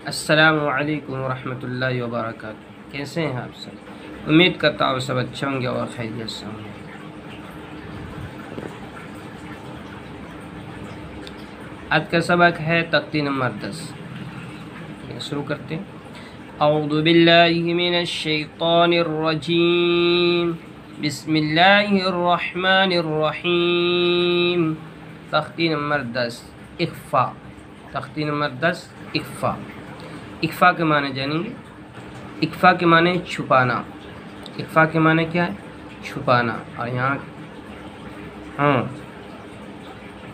السلام علیکم ورحمۃ اللہ وبرکاتہ۔ کیسے ہیں آپ سب؟ امید کرتا ہوں سب اچھے ہوں گے اور خیریت سے ہوں گے۔ آج کا سبق ہے تختی نمبر 10۔ شروع کرتے ہیں۔ اعوذ باللہ من الشیطان الرجیم، بسم اللہ الرحمن الرحیم۔ تختی نمبر 10 اخفا۔ تختی نمبر 10 اخفا۔ اخفا کے معنی جانیں گے۔ اخفا کے معنی چھپانا۔ اخفا کے معنی کیا ہے؟ چھپانا۔ اور یہاں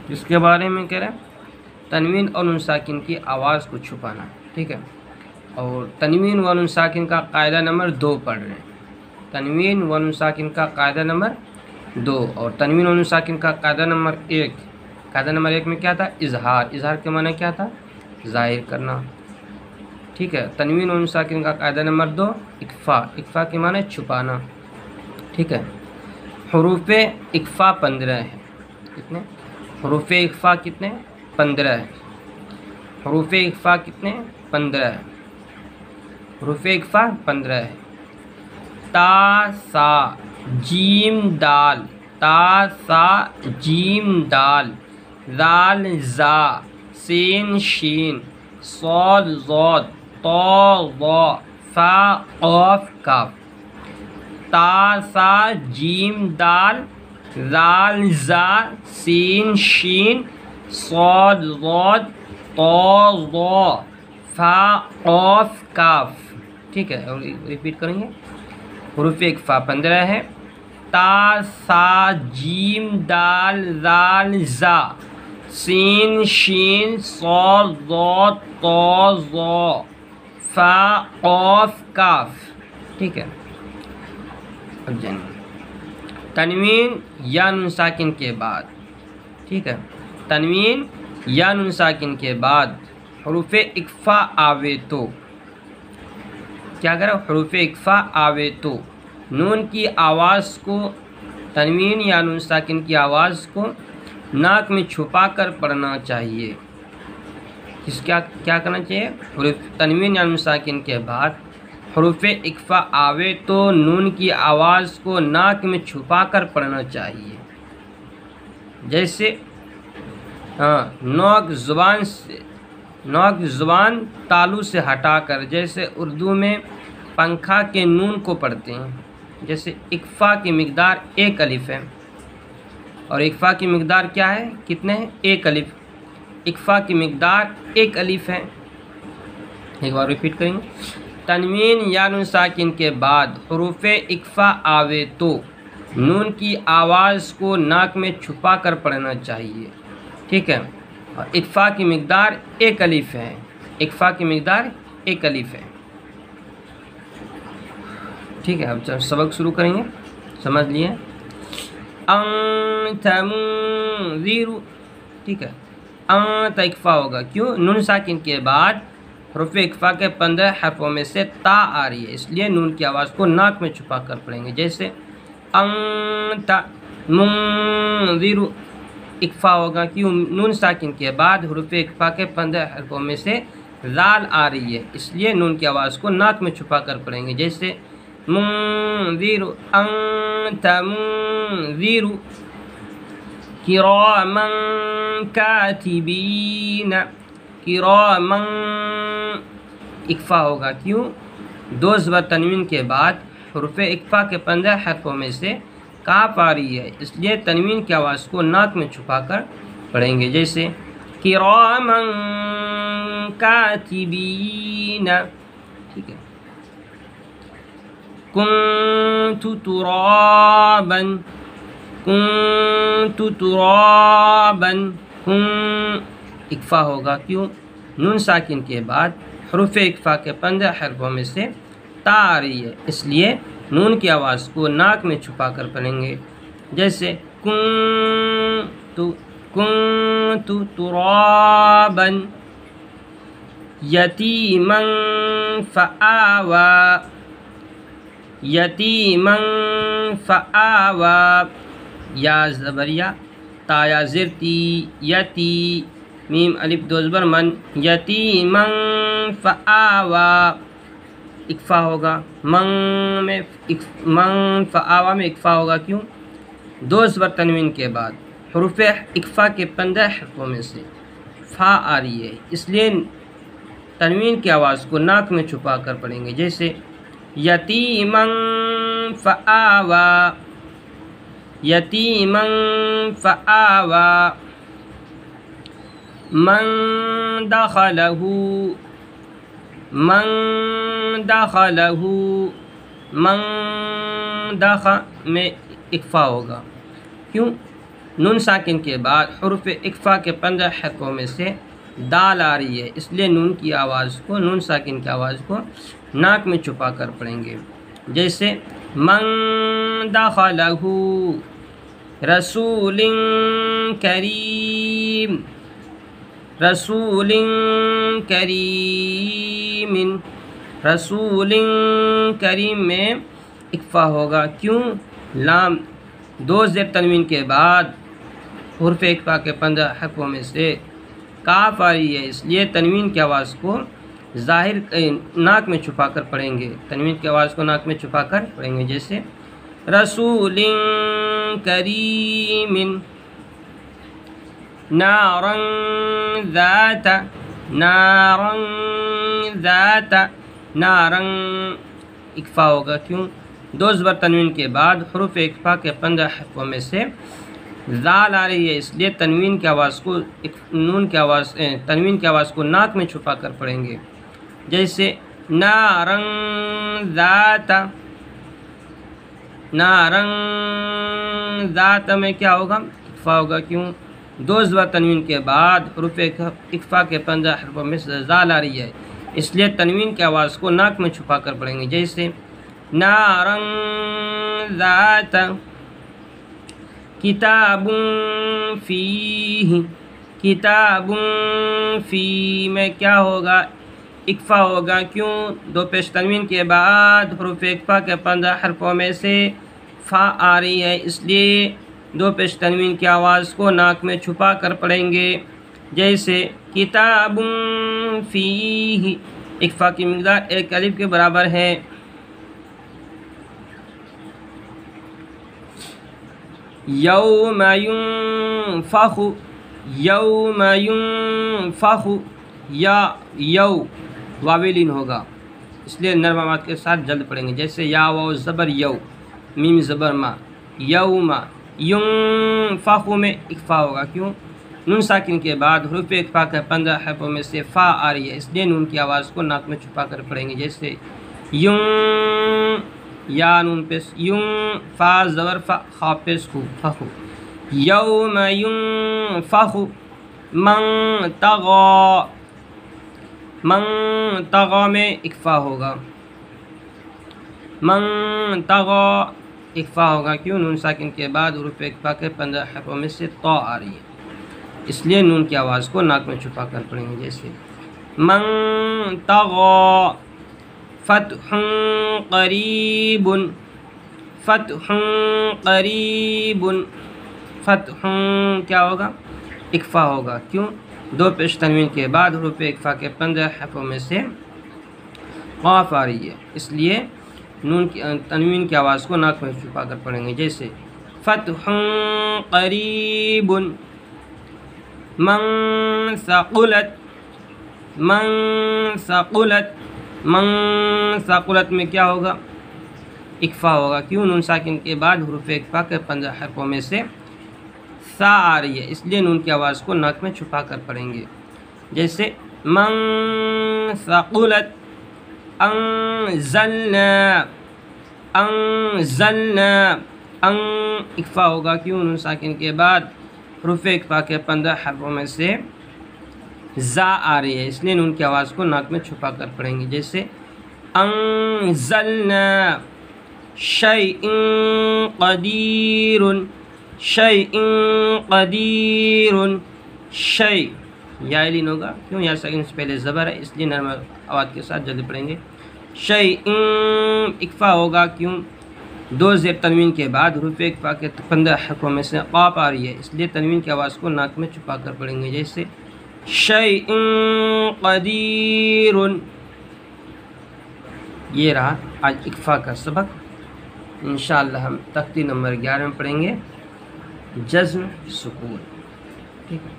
جس کے بارے میں کہہ رہے ہیں، تنوین اور نون ساکن کی آواز کو چھپانا، ٹھیک ہے۔ اور تنوین و نون ساکن کا قاعدہ نمبر 2 پڑھ رہے ہیں۔ تنوین و نون ساکن کا قاعدہ نمبر 2 اور تنوین و نون ساکن کا قاعدہ نمبر 1۔ قاعدہ نمبر 1 میں کیا تھا؟ اظہار۔ اظہار کے معنی کیا تھا؟ ظاہر کرنا، ٹھیک ہے۔ تنوین و نون ساکن کا قاعدہ نمبر 2 اخفا۔ اخفا کے معنی چھپانا، ٹھیک ہے۔ حروف اخفا 15 ہے۔ کتنے حروف اخفا؟ کتنے؟ 15 ہے۔ حروف اخفا کتنے؟ 15 ہے۔ حروف اخفا 15 ہے۔ تا سا جیم دال، تا سا جیم دال، ذال زا، سین شین، صاد ضاد، طا ظا، فا قاف کاف۔ تا سا جیم دال، ذال زا، سین شین، صاد ضاد، طا ظا، فا قاف کاف، ٹھیک ہے۔ اور ریپیٹ کریں گے۔ حروف اخفا 15 ہے۔ تا سا جیم دال، ذال زا، سین شین، صاد ضاد، طا ظا، فا قاف کاف، ٹھیک ہے۔ اب جانیں تنوین یا نون ساکن کے بعد، ٹھیک ہے۔ تنوین یا نون ساکن کے بعد حروف اخفا آوے تو کیا کرو؟ حروف اخفا آوے تو نون کی آواز کو، تنوین یا نون ساکن کی آواز کو ناک میں چھپا کر پڑھنا چاہیے۔ کیا کرنا چاہیے؟ تنوین یا نون ساکن کے بعد حروف اخفا آوے تو نون کی آواز کو ناک میں چھپا کر پڑھنا چاہیے۔ جیسے نوک زبان تالو سے ہٹا کر، جیسے اردو میں پنکھا کے نون کو پڑھتے ہیں۔ جیسے اخفا کی مقدار 1 الف ہے، اور اخفا کی مقدار کیا ہے؟ کتنے ہیں؟ 1 الف۔ اخفا کی مقدار 1 الف ہے۔ ایک بار ریپیٹ کریں گے۔ تنوین یا نون ساکن کے بعد حروف اخفا آوے تو نون کی آواز کو ناک میں چھپا کر پڑھنا چاہیے، ٹھیک ہے۔ اور اخفا کی مقدار 1 الف ہے۔ اخفا کی مقدار 1 الف ہے، ٹھیک ہے۔ اب سبق شروع کریں گے، سمجھ لیے۔ انت منذر، ٹھیک ہے۔ انت اخفا ہوگا، کیوں؟ نون ساکن کے بعد حروف اخفا کے 15 حرفوں میں سے تا آ رہی ہے، اس لیے نون کی آواز کو ناک میں چھپا کر پڑھیں گے۔ جیسے انت منذر اخفا ہوگا، کیوں؟ نون ساکن کے بعد حروف اخفا کے 15 حرفوں میں سے ذال آ رہی ہے، اس لیے نون کی آواز کو ناک میں چھپا کر پڑھیں گے۔ جیسے منذر، انت منذر، کراما کاتبین، کراما اخفا ہوگا، کیوں؟ 2 زبر تنوین کے بعد حروف اخفا کے 15 حرفوں میں سے کاف آ رہی ہے، اس لیے تنوین کی آواز کو ناک میں چھپا کر پڑھیں گے۔ جیسے کراما کاتبین، ٹھیک ہے۔ کنت ترابا، کنت ترابا، اخفا ہوگا، کیوں؟ نون ساکن کے بعد حروف اخفا کے 15 حرفوں میں سے تا آ رہی ہے، اس لیے نون کی آواز کو ناک میں چھپا کر پڑھیں گے۔ جیسے کنت ترابا یتیما فآوی، یتیما فآوی، یا زبریا، تا یا زرتی، یتی میم الف دو زبر من، یتیمن فآوا اکفا ہوگا، من فآوا میں اکفا ہوگا، کیوں؟ دو زبر تنوین کے بعد حروف اکفا کے 15 حرفوں میں سے فا آ رہی ہے، اس لیے تنوین کی آواز کو ناک میں چھپا کر پڑھیں گے، جیسے یتیمن فآوا، یتیمن فآوا، من دخلہ، من دخلہ، من دخل میں اکفا ہوگا، کیوں؟ نون ساکن کے بعد حروف اکفا کے 15 حرفوں میں سے دال آ رہی ہے، اس لیے نون کی آواز کو، نون ساکن کی آواز کو ناک میں چھپا کر پڑھیں گے، جیسے من دخلہ رسول کریم، رسول کریم، رسول کریم میں اکفا ہوگا، کیوں؟ لام دو زیر تنوین کے بعد حروف اکفا کے 15 حرفوں میں سے کاف آ رہی ہے، اس لیے تنوین کی آواز کو ظاہر ناک میں چھپا کر پڑھیں گے، تنوین کی آواز کو ناک میں چھپا کر پڑھیں گے، جیسے رسول کریم، نارا ذات، نارا ذات، نارا اکفا ہوگا، کیوں؟ دو زبر تنوین کے بعد حروف اکفا کے 15 حرفوں میں سے ذال آ رہی ہے، اس لیے تنوین کی آواز کو، تنوین کی آواز کو ناک میں چھپا کر پڑھیں گے، جیسے نارا ذات، نارا ذات میں کیا ہوگا؟ اکفا ہوگا، کیوں؟ دو زبر تنوین کے بعد حروف اکفا کے 15 حرفوں میں سے ذال آ رہی ہے، اس لیے تنوین کی آواز کو ناک میں چھپا کر پڑھیں گے، جیسے نارا ذات، کتاب فیہ، کتاب فی میں کیا ہوگا؟ اکفا ہوگا، کیوں؟ دو پیش تنوین کے بعد حروف اکفا کے 15 حرفوں میں سے فا آ رہی ہے، اس لیے دو پیش تنوین کی آواز کو ناک میں چھپا کر پڑھیں گے، جیسے کتاب فیہ، اکفا کی مقدار ایک الف کے برابر ہے۔ یوم ینفخ، یوم ینفخ، یا یو واویلین ہوگا، اس لیے نرم آواز کے ساتھ جلد پڑھیں گے، جیسے یا واو زبر یو، میم زبر ما، یوم، ینفخ میں اکفا ہوگا، کیوں؟ نون ساکن کے بعد حروف اکفا کے 15 حرفوں میں سے فا آ رہی ہے، اس لیے نون کی آواز کو ناک میں چھپا کر پڑھیں گے، جیسے یون، یا نون پیش، یون، فا زبر فا، خا پیش خو، فخو، یوم ینفخ، من طغی، من طغی میں اکفا ہوگا، من طغی اکفا ہوگا، کیوں؟ نون ساکن کے بعد حروف اکفا کے 15 حرفوں میں سے طا آ رہی ہے، اس لیے نون کی آواز کو ناک میں چھپا کر پڑھیں گے، جیسے من طغی، فتح قریب، فتح قریب، فتح کیا ہوگا؟ اکفا ہوگا، کیوں؟ دو پیش تنوین کے بعد حروف اکفا کے 15 حرفوں میں سے قاف آ رہی ہے، اس لیے نون کی تنوین کی آواز کو ناک میں چھپا کر پڑھیں گے، جیسے فتح قریب، من ثقلت، من ثقلت، من ثقلت میں کیا ہوگا؟ اکفا ہوگا، کیوں؟ نون ساکن کے بعد حروف اکفا کے 15 حرفوں میں سے سا آ رہی ہے، اس لیے نون کی آواز کو ناک میں چھپا کر پڑھیں گے، جیسے من ثقلت، انزلنا، انزلنا، ان اکفا ہوگا، کیوں؟ نون ساکن کے بعد حروف اکفا کے 15 حرفوں میں سے زا آ رہی ہے، اس لیے نون کی آواز کو ناک میں چھپا کر پڑھیں گے، جیسے انزلنا شیء قدیر، شیء قدیر، شیء یا لین ہوگا، کیوں؟ یا ساکن سے پہلے زبر ہے، اس لیے نرم آواز کے ساتھ جلدی پڑھیں گے، شیء اکفا ہوگا، کیوں؟ دو زیر تنوین کے بعد حروف اکفا کے 15 حرفوں میں سے قاف آ رہی ہے، اس لیے تنوین کی آواز کو ناک میں چھپا کر پڑھیں گے، جیسے شيء قدير. یہ رہا آج اکفا کا سبق. انشاءاللہ ہم تختی نمبر 11 میں پڑھیں گے جزم سکون. ٹھیک ہے.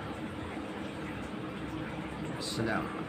السلام علیکم.